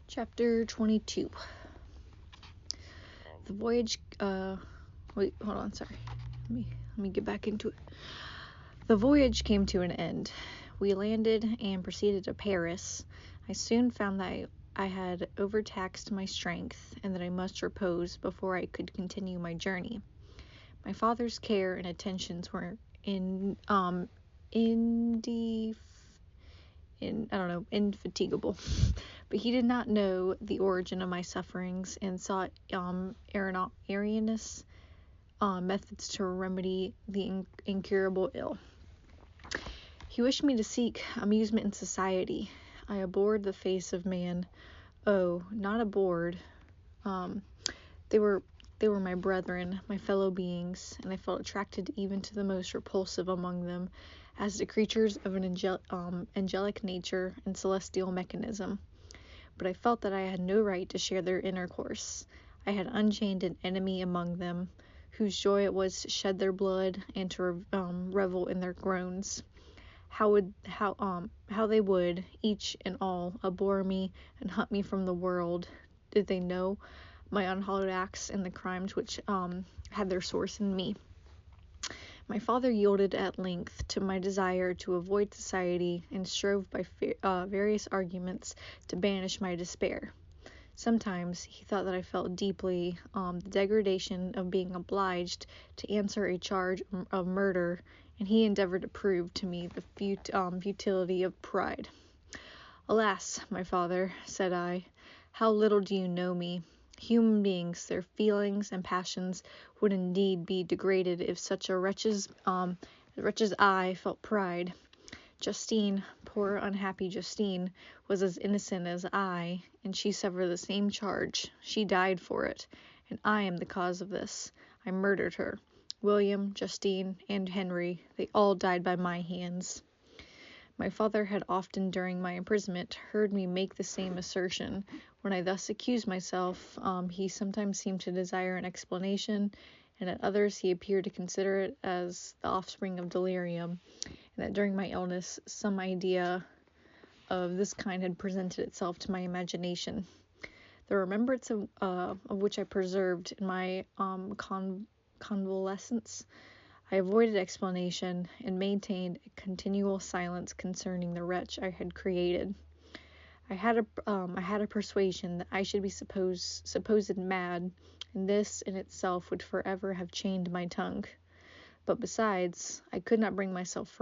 Chapter 22. The voyage, wait, hold on, sorry. Let me get back into it. The voyage came to an end. We landed and proceeded to Paris. I soon found that I had overtaxed my strength and that I must repose before I could continue my journey. My father's care and attentions were indefatigable, but he did not know the origin of my sufferings and sought erroneous methods to remedy the incurable ill. He wished me to seek amusement in society. I abhorred the face of man. Oh, not abhorred. They were my brethren, my fellow beings, and I felt attracted even to the most repulsive among them, as to creatures of an angelic nature and celestial mechanism. But I felt that I had no right to share their intercourse. I had unchained an enemy among them, whose joy it was to shed their blood and to revel in their groans. How they would, each and all, abhor me and hunt me from the world, did they know my unhallowed acts and the crimes which had their source in me. My father yielded at length to my desire to avoid society and strove by various arguments to banish my despair. Sometimes he thought that I felt deeply the degradation of being obliged to answer a charge of murder, and he endeavored to prove to me the futility of pride. "Alas, my father," said I, "how little do you know me. Human beings, their feelings and passions would indeed be degraded if such a wretch's I felt pride. Justine, poor unhappy Justine, was as innocent as I, and she suffered the same charge. She died for it, and I am the cause of this. I murdered her. William, Justine, and Henry, they all died by my hands." My father had often during my imprisonment heard me make the same assertion. When I thus accused myself, he sometimes seemed to desire an explanation, and at others he appeared to consider it as the offspring of delirium, and that during my illness some idea of this kind had presented itself to my imagination. The remembrance of which I preserved in my convalescence, I avoided explanation and maintained a continual silence concerning the wretch I had created. I had a persuasion that I should be supposed mad, and this in itself would forever have chained my tongue. But besides, I could not bring myself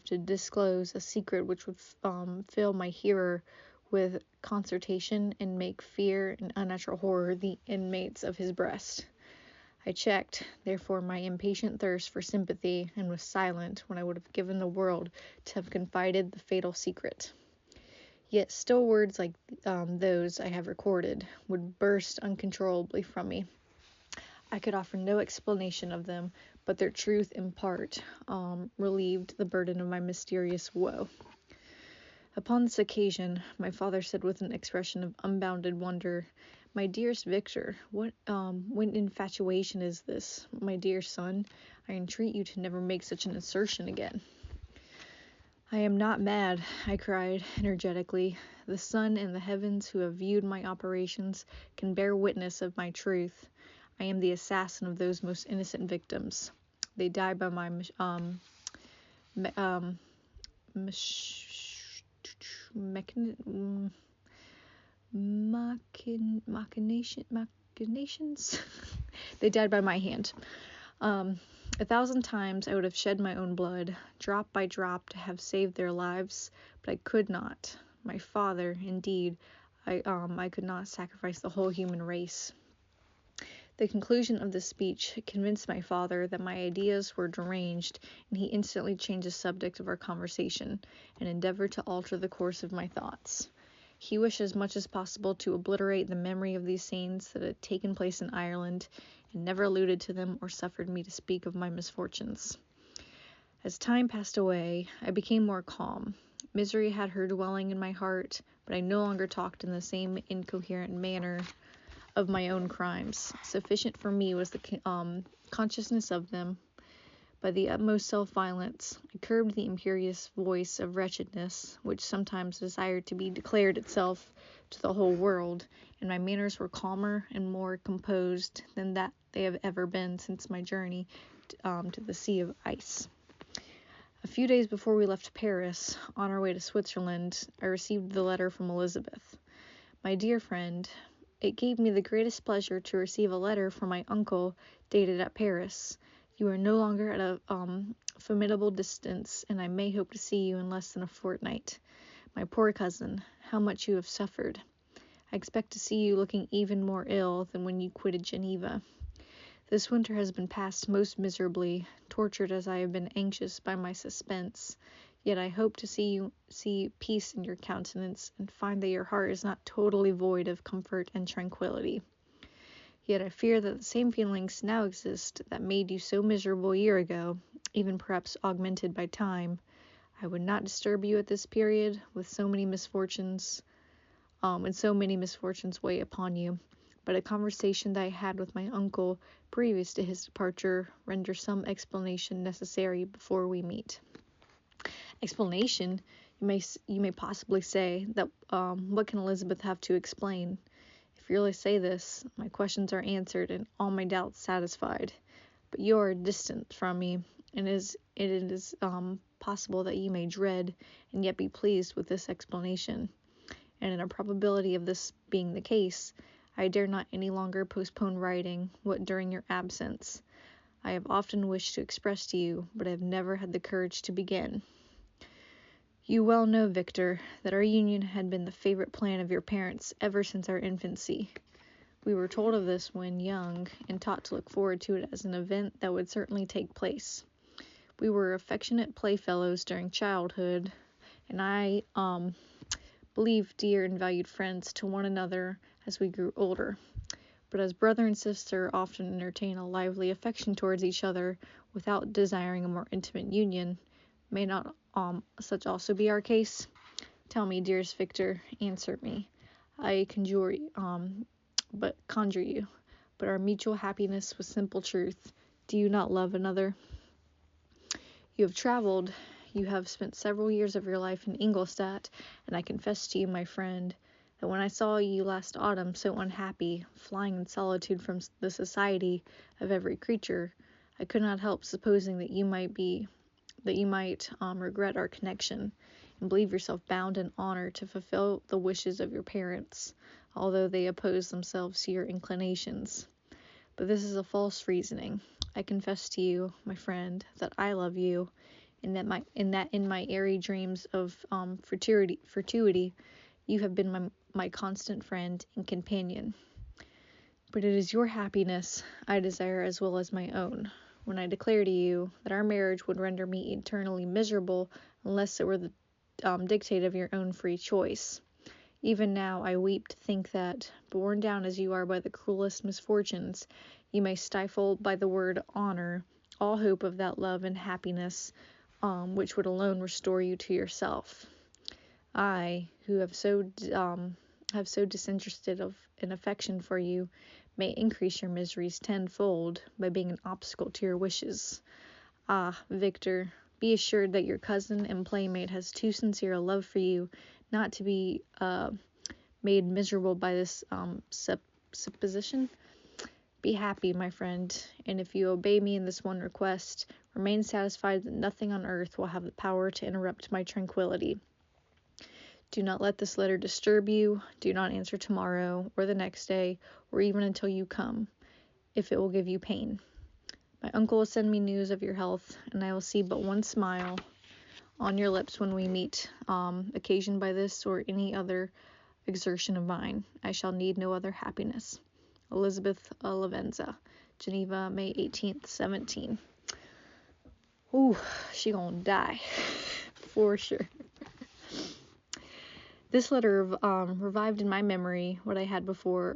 to disclose a secret which would fill my hearer with consternation and make fear and unnatural horror the inmates of his breast. I checked, therefore, my impatient thirst for sympathy, and was silent when I would have given the world to have confided the fatal secret. Yet still words like those I have recorded would burst uncontrollably from me. I could offer no explanation of them, but their truth in part relieved the burden of my mysterious woe. Upon this occasion, my father said with an expression of unbounded wonder, "My dearest Victor, what infatuation is this? My dear son, I entreat you to never make such an assertion again." "I am not mad," I cried energetically. "The sun and the heavens who have viewed my operations can bear witness of my truth. I am the assassin of those most innocent victims. They die by my machinations. They died by my hand. 1,000 times I would have shed my own blood, drop by drop, to have saved their lives, but I could not. My father, indeed, I could not sacrifice the whole human race." The conclusion of this speech convinced my father that my ideas were deranged, and he instantly changed the subject of our conversation, and endeavored to alter the course of my thoughts. He wished as much as possible to obliterate the memory of these scenes that had taken place in Ireland, and never alluded to them or suffered me to speak of my misfortunes. As time passed away, I became more calm. Misery had her dwelling in my heart, but I no longer talked in the same incoherent manner of my own crimes. Sufficient for me was the consciousness of them, By the utmost self-violence, I curbed the imperious voice of wretchedness, which sometimes desired to be declared itself to the whole world, and my manners were calmer and more composed than that they have ever been since my journey to the Sea of Ice. A few days before we left Paris, on our way to Switzerland, I received the letter from Elizabeth. My dear friend, it gave me the greatest pleasure to receive a letter from my uncle dated at Paris. You are no longer at a formidable distance, and I may hope to see you in less than a fortnight. My poor cousin, how much you have suffered. I expect to see you looking even more ill than when you quitted Geneva. This winter has been passed most miserably, tortured as I have been anxious by my suspense. Yet I hope to see peace in your countenance, and find that your heart is not totally void of comfort and tranquillity. Yet I fear that the same feelings now exist that made you so miserable a year ago, even perhaps augmented by time. I would not disturb you at this period, with so many misfortunes, and so many misfortunes weigh upon you. But a conversation that I had with my uncle previous to his departure renders some explanation necessary before we meet. Explanation? You may possibly say that what can Elizabeth have to explain? If you really say this, my questions are answered and all my doubts satisfied. But you are distant from me, and it is possible that you may dread and yet be pleased with this explanation. And in a probability of this being the case, I dare not any longer postpone writing what during your absence I have often wished to express to you, but I have never had the courage to begin. You well know, Victor, that our union had been the favorite plan of your parents ever since our infancy. We were told of this when young, and taught to look forward to it as an event that would certainly take place. We were affectionate playfellows during childhood, and I believe dear and valued friends to one another as we grew older. But as brother and sister often entertain a lively affection towards each other without desiring a more intimate union, may not such also be our case? Tell me, dearest Victor, answer me. I conjure you, but our mutual happiness with simple truth. Do you not love another? You have traveled. You have spent several years of your life in Ingolstadt, and I confess to you, my friend, that when I saw you last autumn so unhappy, flying in solitude from the society of every creature, I could not help supposing that you might regret our connection, and believe yourself bound in honor to fulfill the wishes of your parents, although they oppose themselves to your inclinations. But this is a false reasoning. I confess to you, my friend, that I love you, and that in my airy dreams of fatuity, you have been my constant friend and companion. But it is your happiness I desire as well as my own. When I declare to you that our marriage would render me eternally miserable unless it were the dictate of your own free choice. Even now I weep to think that, borne down as you are by the cruelest misfortunes, you may stifle by the word honor all hope of that love and happiness which would alone restore you to yourself. I, who have so disinterested of an affection for you, may increase your miseries tenfold by being an obstacle to your wishes. Ah, Victor, be assured that your cousin and playmate has too sincere a love for you not to be made miserable by this supposition. Be happy, my friend, and if you obey me in this one request, remain satisfied that nothing on earth will have the power to interrupt my tranquillity. Do not let this letter disturb you. Do not answer tomorrow, or the next day, or even until you come, if it will give you pain. My uncle will send me news of your health, and I will see but one smile on your lips when we meet, occasioned by this or any other exertion of mine. I shall need no other happiness. Elizabeth Lavenza, Geneva, May 18th, 17. Ooh, she gonna die, for sure. This letter revived in my memory what I had before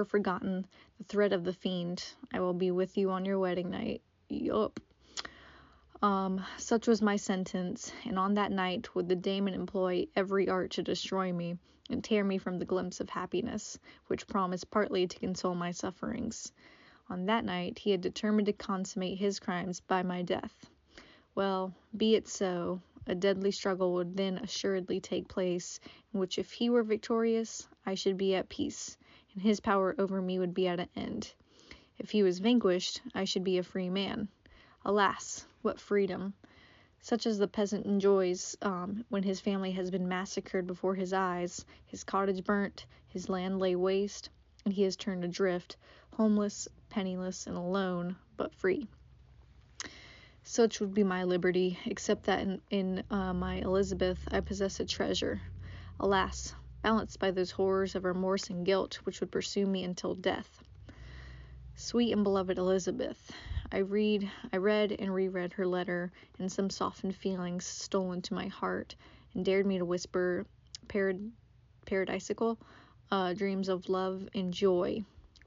forgotten, the threat of the fiend. I will be with you on your wedding night. Yup. Such was my sentence, and on that night would the daemon employ every art to destroy me, and tear me from the glimpse of happiness, which promised partly to console my sufferings. On that night he had determined to consummate his crimes by my death. Well, be it so. A deadly struggle would then assuredly take place, in which if he were victorious, I should be at peace, and his power over me would be at an end. If he was vanquished, I should be a free man. Alas, what freedom! Such as the peasant enjoys when his family has been massacred before his eyes, his cottage burnt, his land lay waste, and he is turned adrift, homeless, penniless, and alone, but free. Such would be my liberty, except that in my Elizabeth I possess a treasure. Alas, balanced by those horrors of remorse and guilt which would pursue me until death. Sweet and beloved Elizabeth, I read and reread her letter, and some softened feelings stole into my heart and dared me to whisper paradisical dreams of love and joy.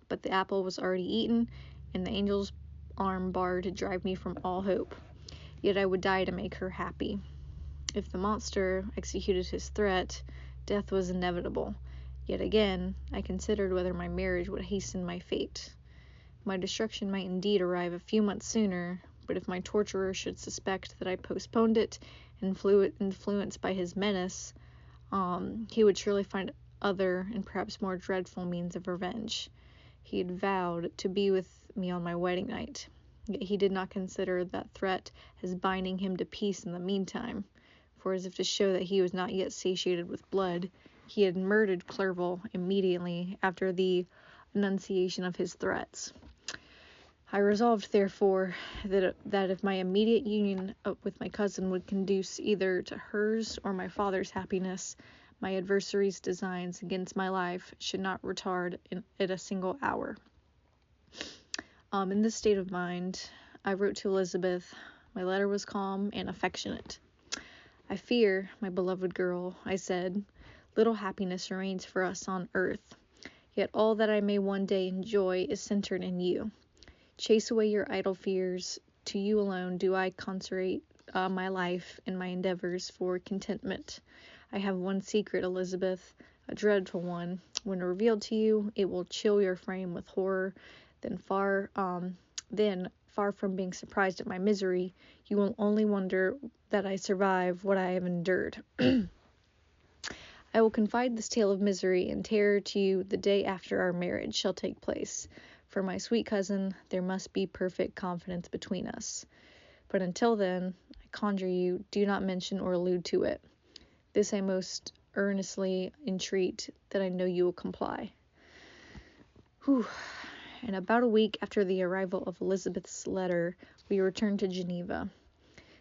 But the apple was already eaten, and the angel's arm barred to drive me from all hope. Yet I would die to make her happy. If the monster executed his threat, death was inevitable. Yet again, I considered whether my marriage would hasten my fate. My destruction might indeed arrive a few months sooner, but if my torturer should suspect that I postponed it, influenced by his menace, he would surely find other and perhaps more dreadful means of revenge. He had vowed to be with me on my wedding night, yet he did not consider that threat as binding him to peace in the meantime, for as if to show that he was not yet satiated with blood, he had murdered Clerval immediately after the enunciation of his threats. I resolved, therefore, that if my immediate union with my cousin would conduce either to hers or my father's happiness, my adversary's designs against my life should not retard it a single hour. In this state of mind, I wrote to Elizabeth. My letter was calm and affectionate. I fear, my beloved girl, I said, little happiness remains for us on earth, yet all that I may one day enjoy is centered in you. Chase away your idle fears. To you alone do I consecrate my life and my endeavors for contentment. I have one secret, Elizabeth, a dreadful one. When revealed to you, it will chill your frame with horror. Then far from being surprised at my misery, you will only wonder that I survive what I have endured. I will confide this tale of misery and terror to you the day after our marriage shall take place. For my sweet cousin, there must be perfect confidence between us. But until then, I conjure you, do not mention or allude to it. This I most earnestly entreat, that I know you will comply. And about a week after the arrival of Elizabeth's letter, we returned to Geneva.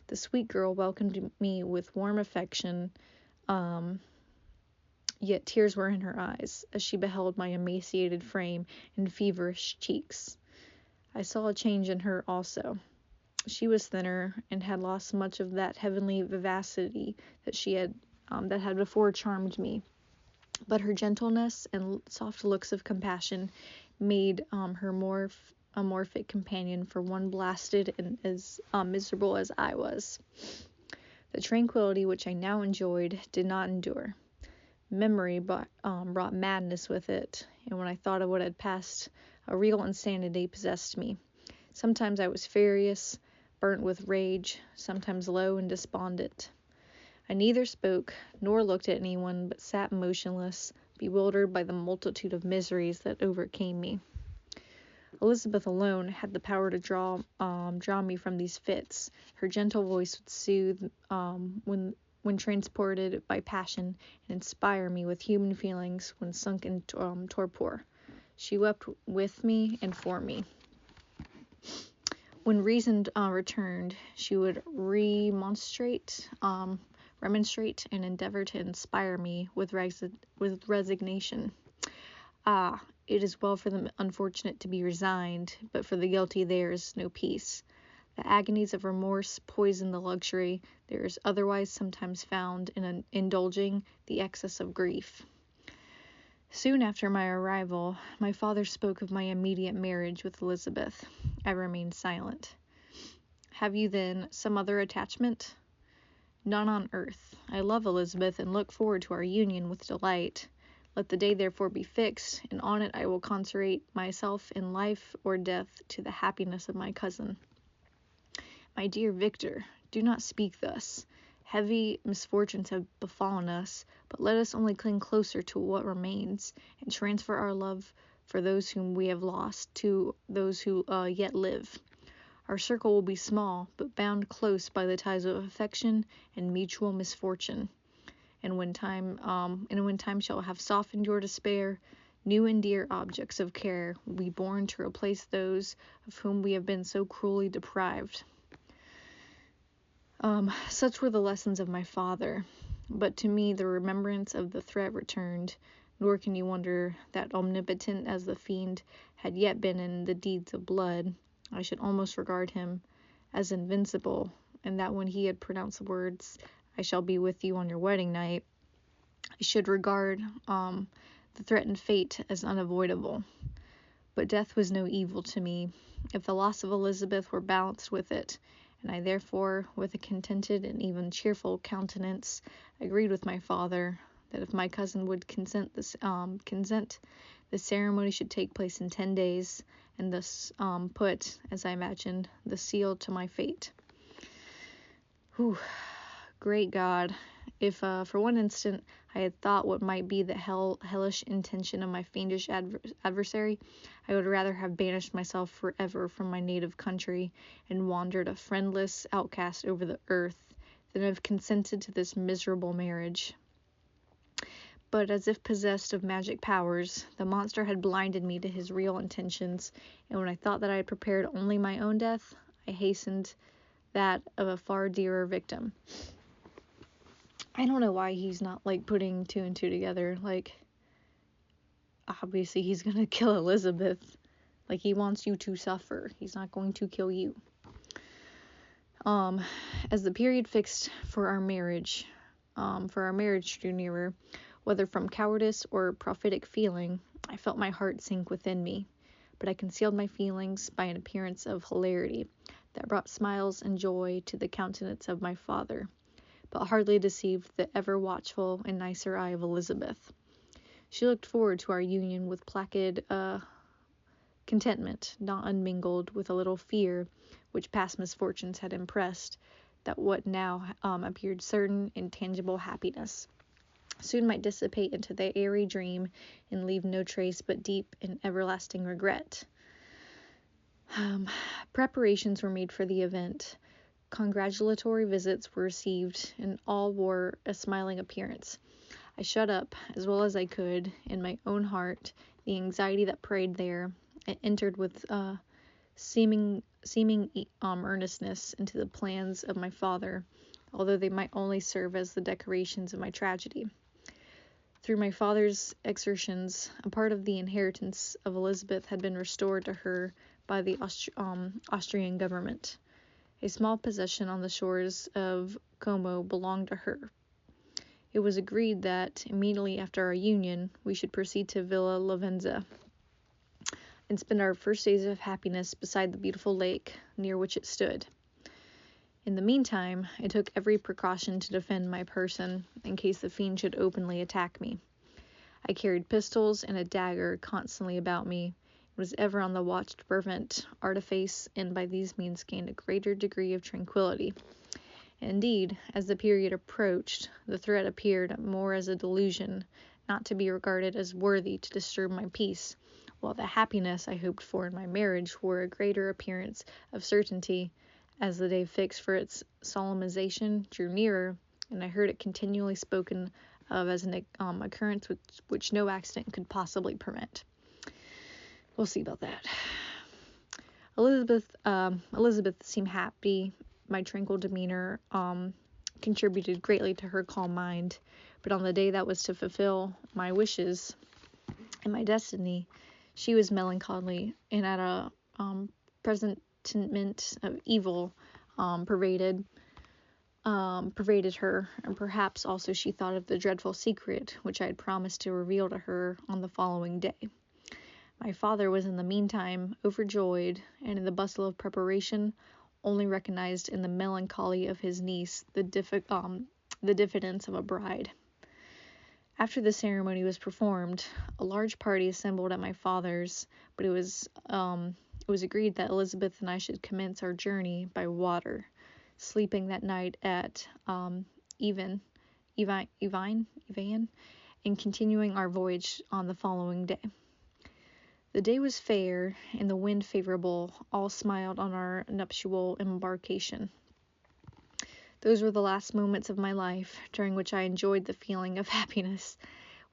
The sweet girl welcomed me with warm affection, yet tears were in her eyes, as she beheld my emaciated frame and feverish cheeks. I saw a change in her also. She was thinner, and had lost much of that heavenly vivacity that had before charmed me. But her gentleness and soft looks of compassion made her a more fit companion for one blasted and as miserable as I was. The tranquility which I now enjoyed did not endure. Memory brought madness with it, and when I thought of what had passed, a real insanity possessed me. Sometimes I was furious, burnt with rage, sometimes low and despondent. I neither spoke nor looked at anyone, but sat motionless, bewildered by the multitude of miseries that overcame me. Elizabeth alone had the power to draw me from these fits. Her gentle voice would soothe when transported by passion, and inspire me with human feelings when sunk in torpor. She wept with me and for me. When reason returned, she would remonstrate and endeavor to inspire me with resignation. Ah, it is well for the unfortunate to be resigned, but for the guilty there is no peace. The agonies of remorse poison the luxury there is otherwise sometimes found in indulging the excess of grief. Soon after my arrival, my father spoke of my immediate marriage with Elizabeth. I remained silent. Have you, then, some other attachment? None on earth. I love Elizabeth and look forward to our union with delight. Let the day therefore be fixed, and on it I will consecrate myself in life or death to the happiness of my cousin. My dear Victor, do not speak thus. Heavy misfortunes have befallen us, but let us only cling closer to what remains, and transfer our love for those whom we have lost to those who yet live. Our circle will be small, but bound close by the ties of affection and mutual misfortune. And when time shall have softened your despair, new and dear objects of care will be born to replace those of whom we have been so cruelly deprived. Such were the lessons of my father, but to me the remembrance of the threat returned, nor can you wonder that, omnipotent as the fiend had yet been in the deeds of blood, I should almost regard him as invincible, and that when he had pronounced the words, "I shall be with you on your wedding night," I should regard the threatened fate as unavoidable. But death was no evil to me, if the loss of Elizabeth were balanced with it, and I therefore, with a contented and even cheerful countenance, agreed with my father that if my cousin would consent, the ceremony should take place in 10 days, and thus put, as I imagined, the seal to my fate. Whew. Great God, if for one instant I had thought what might be the hellish intention of my fiendish adversary, I would rather have banished myself forever from my native country and wandered a friendless outcast over the earth than have consented to this miserable marriage. But as if possessed of magic powers, the monster had blinded me to his real intentions, and when I thought that I had prepared only my own death, I hastened that of a far dearer victim. I don't know why he's not, putting two and two together. Obviously he's gonna kill Elizabeth. He wants you to suffer. He's not going to kill you. As the period fixed for our marriage drew nearer, whether from cowardice or prophetic feeling, I felt my heart sink within me, but I concealed my feelings by an appearance of hilarity that brought smiles and joy to the countenance of my father, but hardly deceived the ever-watchful and nicer eye of Elizabeth. She looked forward to our union with placid contentment, not unmingled with a little fear which past misfortunes had impressed, that what now appeared certain, intangible happiness soon might dissipate into the airy dream and leave no trace but deep and everlasting regret. Preparations were made for the event. Congratulatory visits were received, and all wore a smiling appearance. I shut up, as well as I could, in my own heart, the anxiety that preyed there, and entered with seeming earnestness into the plans of my father, although they might only serve as the decorations of my tragedy. Through my father's exertions, a part of the inheritance of Elizabeth had been restored to her by the Austrian government. A small possession on the shores of Como belonged to her. It was agreed that, immediately after our union, we should proceed to Villa Lavenza, and spend our first days of happiness beside the beautiful lake near which it stood. In the meantime, I took every precaution to defend my person, in case the fiend should openly attack me. I carried pistols and a dagger constantly about me, and was ever on the watch to prevent artifice, and by these means gained a greater degree of tranquillity. Indeed, as the period approached, the threat appeared more as a delusion, not to be regarded as worthy to disturb my peace, while the happiness I hoped for in my marriage wore a greater appearance of certainty, as the day fixed for its solemnization drew nearer, and I heard it continually spoken of as an occurrence which no accident could possibly permit. We'll see about that. Elizabeth seemed happy. My tranquil demeanor contributed greatly to her calm mind, but on the day that was to fulfill my wishes and my destiny, she was melancholy, and at a presentiment of evil pervaded her, and perhaps also she thought of the dreadful secret which I had promised to reveal to her on the following day. My father was in the meantime overjoyed, and in the bustle of preparation only recognized in the melancholy of his niece the diffidence of a bride. After the ceremony was performed, a large party assembled at my father's, but it was agreed that Elizabeth and I should commence our journey by water, sleeping that night at Evan, and continuing our voyage on the following day. The day was fair, and the wind favorable. All smiled on our nuptial embarkation. Those were the last moments of my life, during which I enjoyed the feeling of happiness.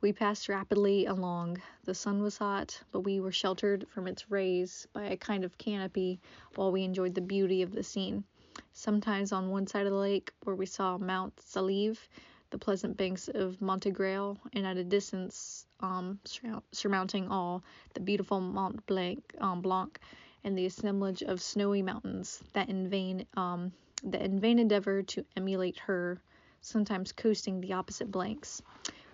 We passed rapidly along. The sun was hot, but we were sheltered from its rays by a kind of canopy while we enjoyed the beauty of the scene. Sometimes on one side of the lake, where we saw Mount Saleve, the pleasant banks of Montegrale, and at a distance, surmounting all, the beautiful Mont Blanc, and the assemblage of snowy mountains that in vain endeavor to emulate her, sometimes coasting the opposite blanks.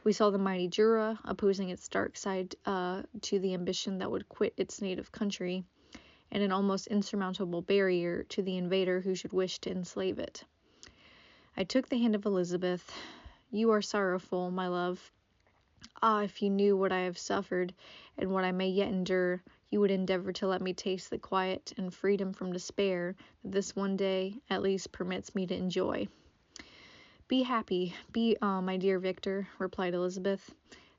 We saw the mighty Jura opposing its dark side to the ambition that would quit its native country, and an almost insurmountable barrier to the invader who should wish to enslave it. I took the hand of Elizabeth. You are sorrowful, my love. Ah, if you knew what I have suffered, and what I may yet endure, you would endeavor to let me taste the quiet and freedom from despair that this one day, at least, permits me to enjoy. Be happy, my dear Victor, replied Elizabeth.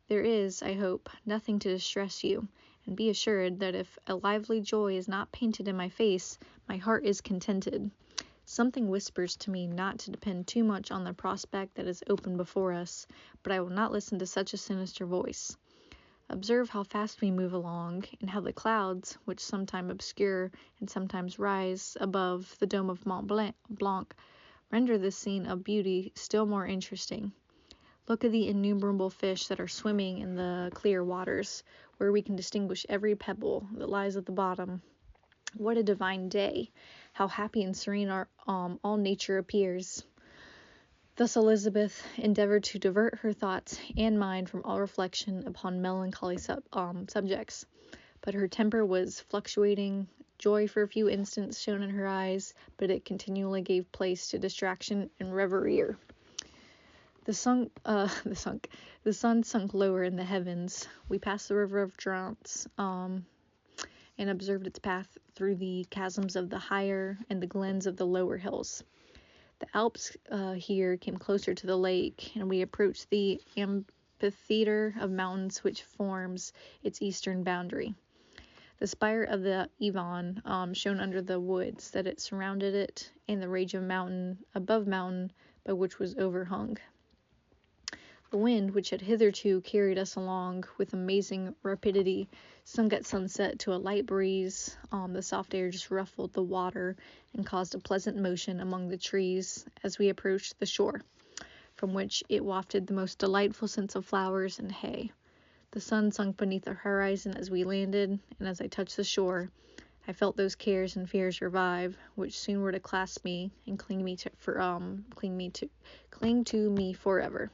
There is, I hope, nothing to distress you, and be assured that if a lively joy is not painted in my face, my heart is contented. Something whispers to me not to depend too much on the prospect that is open before us, but I will not listen to such a sinister voice. Observe how fast we move along, and how the clouds, which sometimes obscure and sometimes rise above the dome of Mont Blanc, render this scene of beauty still more interesting. Look at the innumerable fish that are swimming in the clear waters, where we can distinguish every pebble that lies at the bottom. What a divine day! How happy and serene all nature appears! Thus Elizabeth endeavored to divert her thoughts and mind from all reflection upon melancholy subjects, but her temper was fluctuating. Joy for a few instants shone in her eyes, but it continually gave place to distraction and reverie. The sun sunk lower in the heavens. We passed the river of Drance, and observed its path through the chasms of the higher and the glens of the lower hills. The Alps here came closer to the lake, and we approached the amphitheater of mountains which forms its eastern boundary. The spire of the Yvonne shone under the woods that it surrounded it, and the range of mountain above mountain by which was overhung. The wind, which had hitherto carried us along with amazing rapidity, sunk at sunset to a light breeze. The soft air just ruffled the water and caused a pleasant motion among the trees as we approached the shore, from which it wafted the most delightful scents of flowers and hay. The sun sunk beneath the horizon as we landed, and as I touched the shore, I felt those cares and fears revive, which soon were to clasp me and cling to me forever.